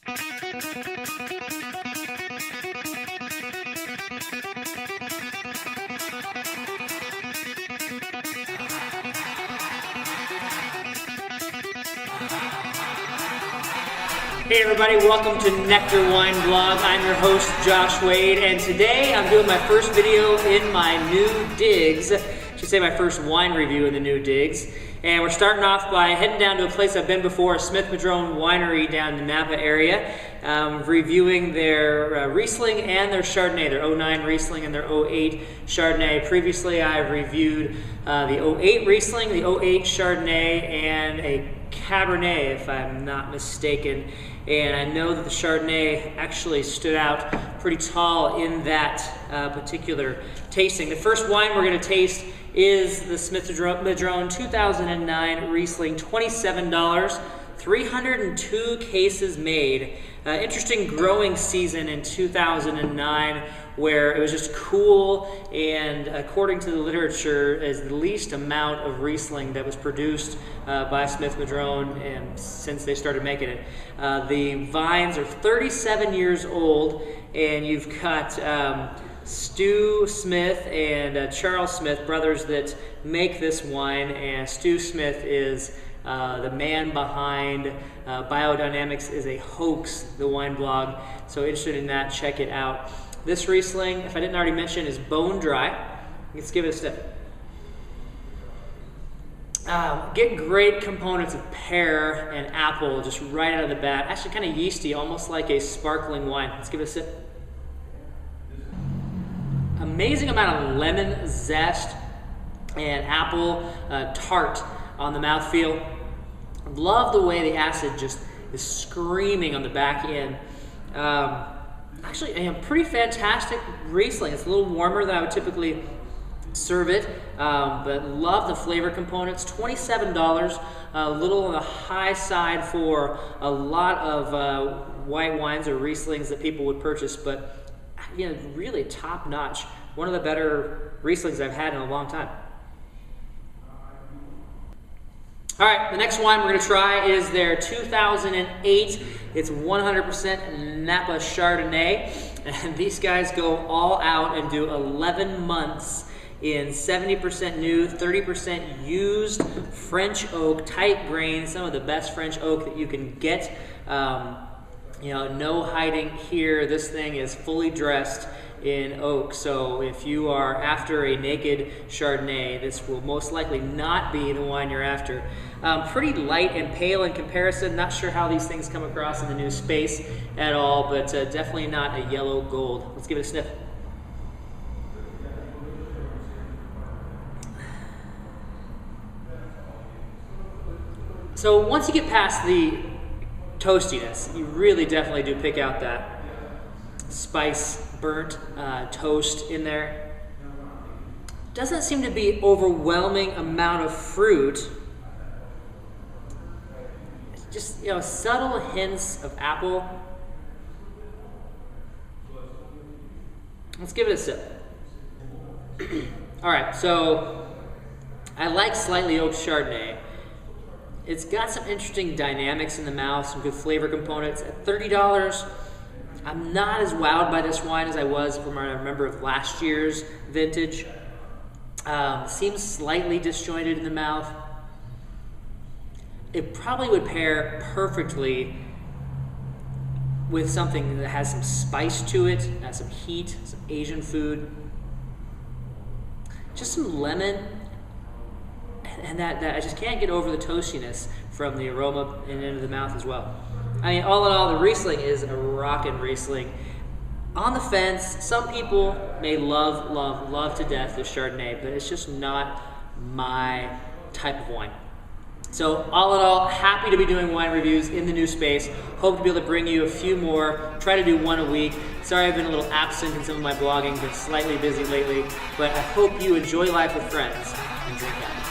Hey everybody, welcome to Nectar Wine Blog. I'm your host, Josh Wade, and today I'm doing my first video in my new digs. I should say my first wine review in the new digs. And we're starting off by heading down to a place I've been before, a Smith-Madrone winery down in the Napa area, reviewing their Riesling and their Chardonnay, their 09 Riesling and their 08 Chardonnay. Previously I've reviewed the 08 Riesling, the 08 Chardonnay, and a Cabernet, if I'm not mistaken. And I know that the Chardonnay actually stood out pretty tall in that particular tasting. The first wine we're going to taste is the Smith-Madrone 2009 Riesling, $27, 302 cases made. Interesting growing season in 2009 where it was just cool, and according to the literature is the least amount of Riesling that was produced by Smith-Madrone and since they started making it. The vines are 37 years old, and you've got Stu Smith and Charles Smith, brothers that make this wine, and Stu Smith is the man behind Biodynamics is a Hoax, the wine blog. So interested in that, check it out. This Riesling, if I didn't already mention, is bone dry. Let's give it a sniff. Get great components of pear and apple just right out of the bat. Actually kind of yeasty, almost like a sparkling wine. Let's give it a sip. Amazing amount of lemon zest and apple tart on the mouthfeel. Love the way the acid just is screaming on the back end. Actually, a pretty fantastic Riesling. It's a little warmer than I would typically serve it, but love the flavor components. $27, a little on the high side for a lot of white wines or Rieslings that people would purchase, but you know, really top notch. One of the better Rieslings I've had in a long time. All right, the next wine we're going to try is their 2008. It's 100% Napa Chardonnay, and these guys go all out and do 11 months in 70% new, 30% used French oak, tight grain, some of the best French oak that you can get. You know, no hiding here. This thing is fully dressed in oak, so if you are after a naked Chardonnay, this will most likely not be the wine you're after. Pretty light and pale in comparison. Not sure how these things come across in the new space at all, but definitely not a yellow gold. Let's give it a sniff. So once you get past the toastiness, you really definitely do pick out that spice, burnt toast in there. Doesn't seem to be overwhelming amount of fruit. It's just, you know, subtle hints of apple. Let's give it a sip. All right, so I like slightly oaked Chardonnay. It's got some interesting dynamics in the mouth, some good flavor components. At $30, I'm not as wowed by this wine as I was from what I remember of last year's vintage. Seems slightly disjointed in the mouth. It probably would pair perfectly with something that has some spice to it, has some heat, some Asian food. Just some lemon, and that I just can't get over the toastiness from the aroma and into the mouth as well. I mean, all in all, the Riesling is a rockin' Riesling. On the fence, some people may love to death the Chardonnay, but it's just not my type of wine. So all in all, happy to be doing wine reviews in the new space. Hope to be able to bring you a few more. Try to do one a week. Sorry I've been a little absent in some of my blogging, been slightly busy lately, but I hope you enjoy life with friends and drink out.